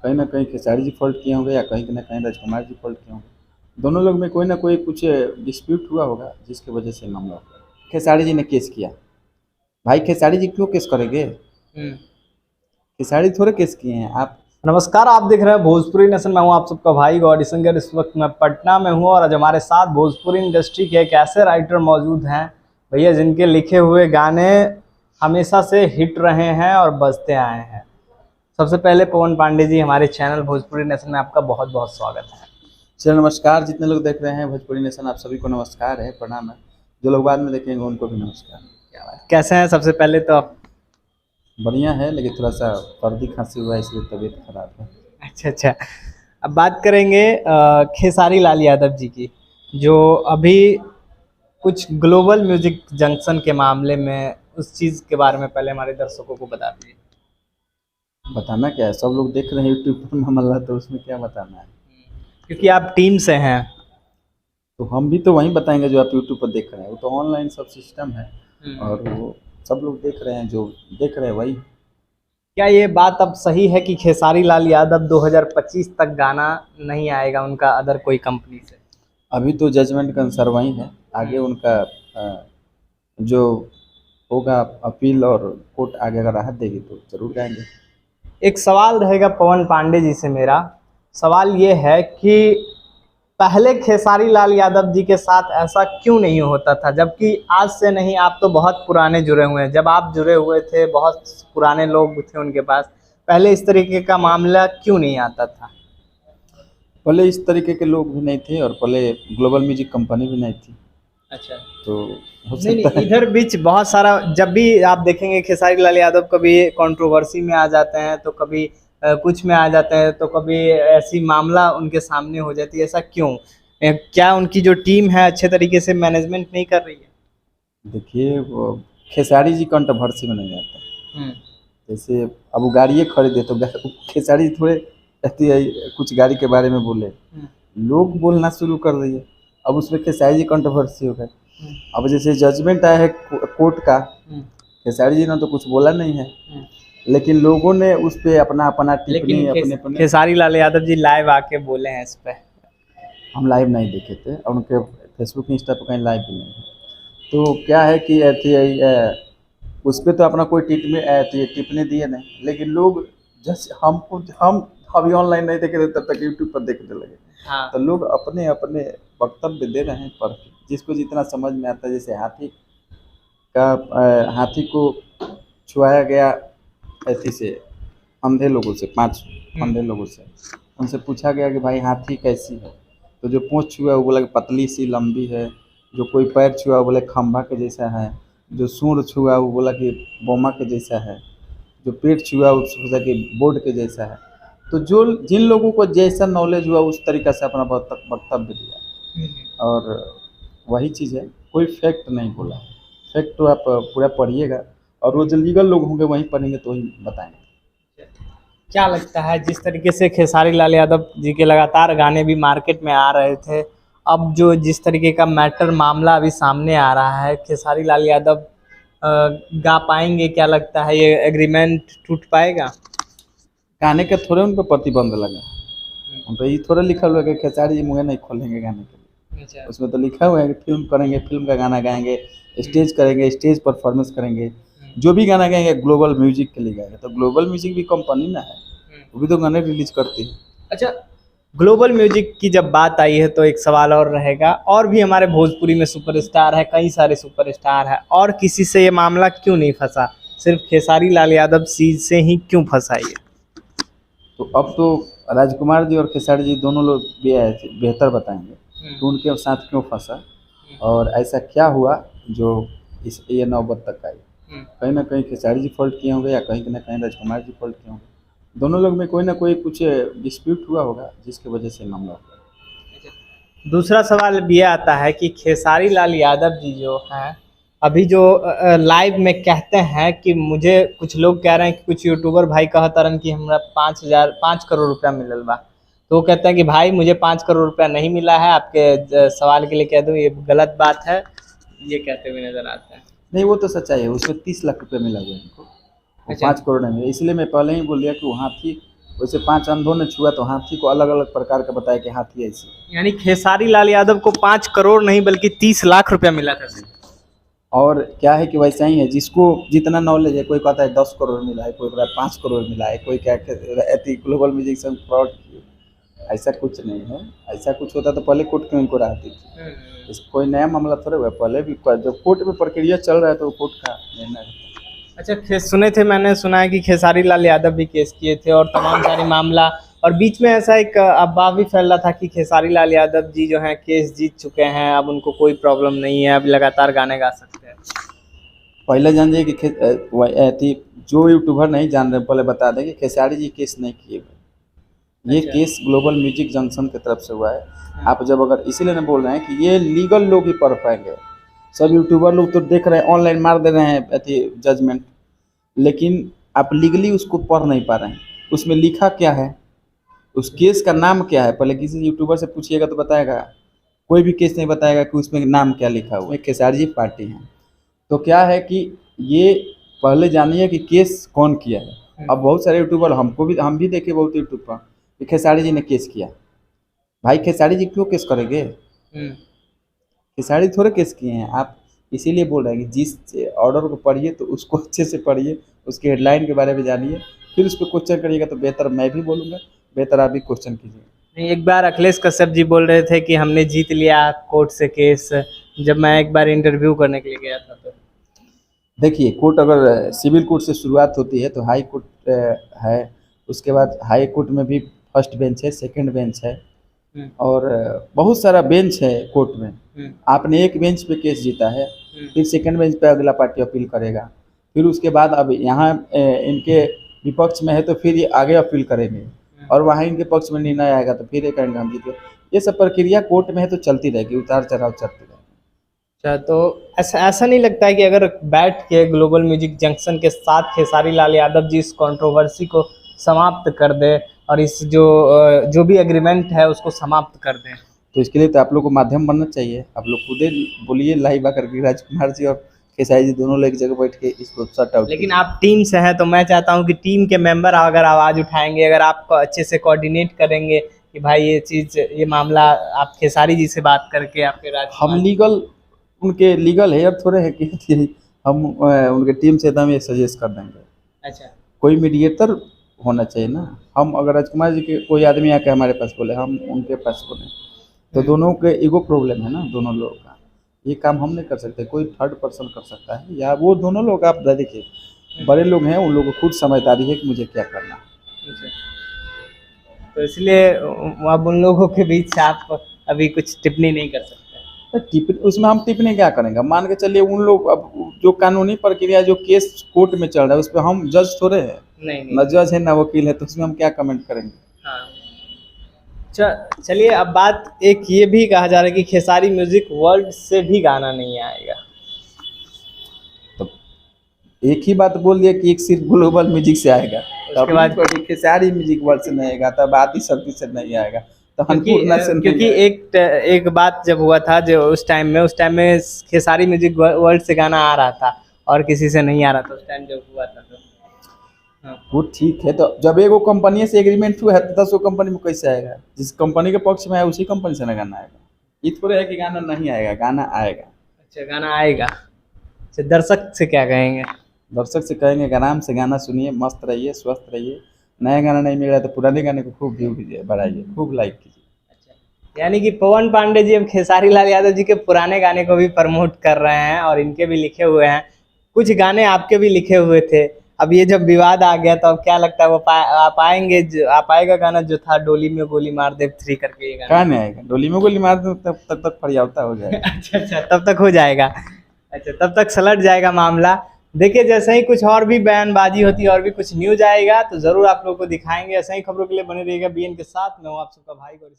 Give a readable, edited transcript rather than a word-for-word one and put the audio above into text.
कहीं ना कहीं खेसारी जी फॉल्ट किए होंगे या कहीं ना कहीं राजकुमार जी फॉल्ट किए होंगे। दोनों लोग में कोई ना कोई कुछ डिस्प्यूट हुआ होगा जिसकी वजह से मामला हुआ। खेसारी जी ने केस किया, भाई खेसारी जी क्यों केस करेंगे? हम्म। खेसारी थोड़े केस किए हैं आप। नमस्कार, आप देख रहे हैं भोजपुरी नेशन। मैं हूं आप सबका भाई गौरी सिंगर। इस वक्त मैं पटना में हूं और आज हमारे साथ भोजपुरी इंडस्ट्री के एक ऐसे राइटर मौजूद हैं भैया, जिनके लिखे हुए गाने हमेशा से हिट रहे हैं और बजते आए हैं। सबसे पहले पवन पांडे जी, हमारे चैनल भोजपुरी नेशन में आपका बहुत बहुत स्वागत है। चलो नमस्कार, जितने लोग देख रहे हैं भोजपुरी नेशन आप सभी को नमस्कार है, प्रणाम है। जो लोग बाद में देखेंगे उनको भी नमस्कार। क्या बात, कैसे हैं? सबसे पहले तो आप बढ़िया है, लेकिन थोड़ा सा सर्दी खांसी हुआ है इसलिए तबीयत खराब है। अच्छा अच्छा। अब बात करेंगे खेसारी लाल यादव जी की, जो अभी कुछ ग्लोबल म्यूजिक जंक्शन के मामले में, उस चीज़ के बारे में पहले हमारे दर्शकों को बता दीजिए। बताना क्या है, सब लोग देख रहे हैं यूट्यूब पर मामला, तो उसमें क्या बताना है। क्योंकि आप टीम से हैं। तो हम भी तो वही बताएंगे जो आप यूट्यूब पर देख रहे हैं, वो तो ऑनलाइन सब सिस्टम है। हम्म। और वो सब लोग देख रहे हैं, जो देख रहे हैं वही। क्या ये बात अब सही है कि खेसारी लाल यादव 2025 तक गाना नहीं आएगा उनका अदर कोई कंपनी से? अभी तो जजमेंट का आंसर वही है, आगे उनका जो होगा अपील और कोर्ट आगे अगर राहत देगी तो जरूर गाएंगे। एक सवाल रहेगा पवन पांडे जी से मेरा। सवाल ये है कि पहले खेसारी लाल यादव जी के साथ ऐसा क्यों नहीं होता था, जबकि आज से नहीं, आप तो बहुत पुराने जुड़े हुए हैं। जब आप जुड़े हुए थे, बहुत पुराने लोग थे उनके पास, पहले इस तरीके का मामला क्यों नहीं आता था? पहले इस तरीके के लोग भी नहीं थे और पहले ग्लोबल म्यूजिक कंपनी भी नहीं थी। अच्छा। तो हो नहीं सकता नहीं, है। इधर बीच बहुत सारा, जब भी आप देखेंगे खेसारी लाल यादव कभी कंट्रोवर्सी में आ जाते हैं, तो कभी कुछ में आ जाते हैं, तो कभी ऐसी मामला उनके सामने हो जाती है। ऐसा क्यों? क्या उनकी जो टीम है अच्छे तरीके से मैनेजमेंट नहीं कर रही है? देखिए, वो खेसारी जी कंट्रोवर्सी में नहीं आता। हम्म। जैसे अब वो गाड़ियाँ खरीदे तो खेसारी जी थोड़े रहती है कुछ गाड़ी के बारे में बोले, हम्म। लोग बोलना शुरू कर दिए। अब उसमें खेसारी जी कंट्रोवर्सी हो गए। हम्म। अब जैसे जजमेंट आया है कोर्ट का, हम्म। खेसारी जी ने तो कुछ बोला नहीं है, हम्म। लेकिन लोगों ने उस पर अपना अपना लेकिन टिप्पणी अपने अपने। खेसारी लाल यादव जी लाइव आके बोले हैं इस पे। हम लाइव नहीं देखे थे और उनके फेसबुक इंस्टा पर कहीं लाइव भी नहीं है। तो क्या है कि उस पर तो अपना कोई टिप्पणी दिए नहीं, लेकिन लोग जैसे हमको हम अभी ऑनलाइन नहीं देखे थे तब तक यूट्यूब पर देखने लगे। हाँ। तो लोग अपने अपने वक्तव्य दे रहे हैं, पर जिसको जितना समझ में आता है। जैसे हाथी को छुआया गया ऐसी से अंधे लोगों से, 5 अंधे लोगों से, उनसे पूछा गया कि भाई हाथी कैसी है, तो जो पूँछ छुआ वो बोला कि पतली सी लंबी है। जो कोई पैर छुआ वो बोले खंभा के जैसा है। जो सूंड छुआ वो बोला कि बोमा के जैसा है। जो पेट छुआ वो सोचा कि बोर्ड के जैसा है। तो जो जिन लोगों को जैसा नॉलेज हुआ उस तरीक़ा से अपना वक्तव्य दिया। और वही चीज़ है, कोई फैक्ट नहीं बोला। फैक्ट तो आप पूरा पढ़िएगा, और वो जो लीगल लोग होंगे वहीं पढ़ेंगे तो वही बताएंगे। क्या लगता है, जिस तरीके से खेसारी लाल यादव जी के लगातार गाने भी मार्केट में आ रहे थे, अब जो जिस तरीके का मैटर मामला अभी सामने आ रहा है, खेसारी लाल यादव गा पाएंगे? क्या लगता है, ये एग्रीमेंट टूट पाएगा? गाने के थोड़े उन पर प्रतिबंध लगा, उन पर ये थोड़ा लिखा हुआ है कि खेसारी जी मुँह नहीं खोलेंगे गाने के लिए। अच्छा। उसमें तो लिखा हुआ है कि फिल्म करेंगे, फिल्म का गाना गाएंगे, स्टेज करेंगे, स्टेज परफॉर्मेंस करेंगे। जो भी गाना गाएंगे ग्लोबल म्यूजिक के लिए गाएंगे। तो ग्लोबल म्यूजिक भी कंपनी ना है, वो भी तो गाने रिलीज करती है। अच्छा, ग्लोबल म्यूजिक की जब बात आई है तो एक सवाल और रहेगा, और भी हमारे भोजपुरी में सुपरस्टार है, कई सारे सुपरस्टार है, और किसी से ये मामला क्यों नहीं फंसा? सिर्फ खेसारी लाल यादव जी से ही क्यों फंसा ये? तो अब तो राजकुमार जी और खेसारी जी दोनों लोग भी आए थे, बेहतर बताएंगे तो उनके साथ क्यों फंसा और ऐसा क्या हुआ जो ये नौबत तक आई। कहीं ना कहीं खेसारी जी फॉल्ट किए होंगे या कहीं ना कहीं राजकुमार जी फॉल्ट किए होंगे। दोनों लोग में कोई ना कोई कुछ डिस्प्यूट हुआ होगा जिसकी वजह से मामला हुआ। दूसरा सवाल ये आता है कि खेसारी लाल यादव जी जो हैं, अभी जो लाइव में कहते हैं कि, मुझे कुछ लोग कह रहे हैं कि कुछ यूट्यूबर भाई कहतरन कि हमरा 5 करोड़ रुपया मिलल बा। तो वो कहते हैं कि भाई मुझे 5 करोड़ रुपया नहीं मिला है, आपके सवाल के लिए कह दूं ये गलत बात है, ये कहते हुए नजर आता है। नहीं, वो तो सच्चाई है, उसमें 30 लाख रुपये मिला हुआ है इनको, वो अच्छा। 5 करोड़ नहीं मिला। इसलिए मैं पहले ही बोल दिया कि वो हाथी वैसे 5 अंधों ने छुआ तो हाथी को अलग अलग प्रकार का बताया कि हाथी ऐसी। यानी खेसारी लाल यादव को 5 करोड़ नहीं बल्कि 30 लाख रुपया मिला था। और क्या है कि वैसा ही है, जिसको जितना नॉलेज है, कोई कहता है 10 करोड़ मिला है, कोई कहता है 5 करोड़ मिला है, कोई क्या कहते ग्लोबल म्यूजिक से फ्रॉड किए। ऐसा कुछ नहीं है। ऐसा कुछ होता तो पहले कोर्ट क्यों इनको रहती थी। इस कोई नया मामला थोड़े हुआ, पहले भी जब कोर्ट में प्रक्रिया चल रहा है तो कोर्ट का निर्णय है। अच्छा, मैंने सुना है कि खेसारी लाल यादव भी केस किए थे और तमाम सारी मामला, और बीच में ऐसा एक अफवाह भी फैल रहा था कि खेसारी लाल यादव जी जो हैं केस जीत चुके हैं, अब उनको कोई प्रॉब्लम नहीं है, अब लगातार गाने गा सकते हैं। पहले जान जाइए कि जो यूट्यूबर नहीं जान रहे पहले बता दें कि खेसारी जी केस नहीं किए हुए। ये अच्छा। केस ग्लोबल म्यूजिक जंक्शन की तरफ से हुआ है। आप जब अगर इसीलिए नहीं बोल रहे हैं कि ये लीगल लोग ही पढ़ पाएंगे। सब यूट्यूबर लोग तो देख रहे हैं, ऑनलाइन मार दे रहे हैं जजमेंट, लेकिन आप लीगली उसको पढ़ नहीं पा रहे हैं। उसमें लिखा क्या है, उस केस का नाम क्या है, पहले किसी यूट्यूबर से पूछिएगा तो बताएगा। कोई भी केस नहीं बताएगा कि उसमें नाम क्या लिखा हुआ है। खेसारी जी पार्टी हैं तो क्या है कि ये पहले जानिए कि केस कौन किया है। अब बहुत सारे यूट्यूबर, हम भी देखे बहुत यूट्यूब पर कि खेसारी जी ने केस किया। भाई खेसारी जी क्यों केस करेंगे? खेसारी थोड़े केस किए हैं। आप इसीलिए बोल रहे हैं कि जिस ऑर्डर को पढ़िए तो उसको अच्छे से पढ़िए, उसके हेडलाइन के बारे में जानिए, फिर उस पर क्वेश्चन करिएगा तो बेहतर मैं भी बोलूँगा, बेहतर आप भी क्वेश्चन कीजिए। नहीं, एक बार अखिलेश कश्यप जी बोल रहे थे कि हमने जीत लिया कोर्ट से केस, जब मैं एक बार इंटरव्यू करने के लिए गया था तो। देखिए, कोर्ट अगर सिविल कोर्ट से शुरुआत होती है तो हाई कोर्ट है, उसके बाद हाई कोर्ट में भी फर्स्ट बेंच है, सेकंड बेंच है, और बहुत सारा बेंच है कोर्ट में। आपने एक बेंच पे केस जीता है, फिर सेकंड बेंच पे अगला पार्टी अपील करेगा, फिर उसके बाद अब यहाँ इनके विपक्ष में है तो फिर ये आगे अपील करेंगे, और वहाँ इनके पक्ष में निर्णय आएगा तो फिर एक हम जीते। ये सब प्रक्रिया कोर्ट में है तो चलती रहेगी, उतार चढ़ाव चलती रहेगी। अच्छा, तो ऐसा नहीं लगता है कि अगर बैठ के ग्लोबल म्यूजिक जंक्शन के साथ खेसारी लाल यादव जी इस कंट्रोवर्सी को समाप्त कर दे और इस जो भी एग्रीमेंट है उसको समाप्त कर दें? तो इसके लिए तो आप लोग को माध्यम बनना चाहिए। आप लोग खुद ही बोलिए लाइव आकर के राजकुमार जी और खेसारी जी दोनों लोग एक जगह बैठ के इसको सॉर्ट आउट। लेकिन आप टीम से हैं तो मैं चाहता हूं कि टीम के मेंबर अगर आवाज़ उठाएंगे, अगर आप अच्छे से कोऑर्डिनेट करेंगे कि भाई ये मामला आप खेसारी जी से बात करके आपके हम उनके लीगल हेयर थोड़े है कि हम उनके टीम से एकदम ये सजेस्ट कर देंगे। अच्छा, कोई मीडिएटर होना चाहिए ना। हम अगर राजकुमार जी के कोई आदमी आके हमारे पास बोले, हम उनके पास बोले, तो दोनों के ईगो प्रॉब्लम है ना दोनों लोगों का। ये काम हम नहीं कर सकते, कोई थर्ड पर्सन कर सकता है, या वो दोनों लोग आप देखिए बड़े लोग हैं, उन लोगों को खुद समझदारी है कि मुझे क्या करना है। तो इसलिए अब उन लोगों के बीच आप अभी कुछ टिप्पणी नहीं कर सकते? उसमें हम टिप्पणी क्या करेंगे? मान के चलिए उन लोग, अब जो कानूनी प्रक्रिया जो केस कोर्ट में चल रहा है उस पर हम जज थोड़े हैं, न जज है ना वकील है, तो उसमें हम क्या कमेंट करेंगे? हाँ। चलिए, अब बात एक ये भी कहा जा रहा है कि खेसारी म्यूजिक वर्ल्ड से भी गाना नहीं आएगा। तो एक ही बात बोल दिया कि एक सिर्फ ग्लोबल म्यूजिक से आएगा, उसके बाद खेसारी म्यूजिक वर्ल्ड से नहीं आएगा, तब आदि शक्ति से नहीं आएगा, तो क्योंकि एक बात जब हुआ था जो उस टाइम में खेसारी म्यूजिक वर्ल्ड से गाना आ रहा था और किसी से नहीं आ रहा था उस टाइम जब हुआ था। तो वो ठीक है, तो जब एगो कंपनी से एग्रीमेंट हुआ है तो 10 कंपनी में कैसे आएगा? जिस कंपनी के पक्ष में है उसी कंपनी से ना गाना आएगा। ये थोड़े है कि गाना नहीं आएगा, गाना आएगा। अच्छा, गाना आएगा। अच्छा, दर्शक से क्या कहेंगे? दर्शक से कहेंगे कि आराम से गाना सुनिए, मस्त रहिए, स्वस्थ रहिए। नया गाना नहीं मिल रहा तो पुराने गाने को खूब व्यू कीजिए, बढ़ाइए, खूब लाइक कीजिए। अच्छा, यानी कि पवन पांडे जी अब खेसारी लाल यादव जी के पुराने गाने को भी प्रमोट कर रहे हैं और इनके भी लिखे हुए हैं, कुछ गाने आपके भी लिखे हुए थे। अब ये जब विवाद आ गया तो अब क्या लगता है वो आप आएगा गाना जो था डोली में गोली मार दे 3 करके? ये गाना नहीं आएगा, डोली में गोली मार दे तब तक फरियावता हो जाएगा। अच्छा, तब तक हो जाएगा। अच्छा, तब तक सलट जाएगा मामला। देखिए, जैसे ही कुछ और भी बयानबाजी होती है और भी कुछ न्यूज आएगा तो जरूर आप लोगों को दिखाएंगे। ऐसे ही खबरों के लिए बने रहिएगा बीएन के साथ। मैं हूँ आप सबका भाई गौरी।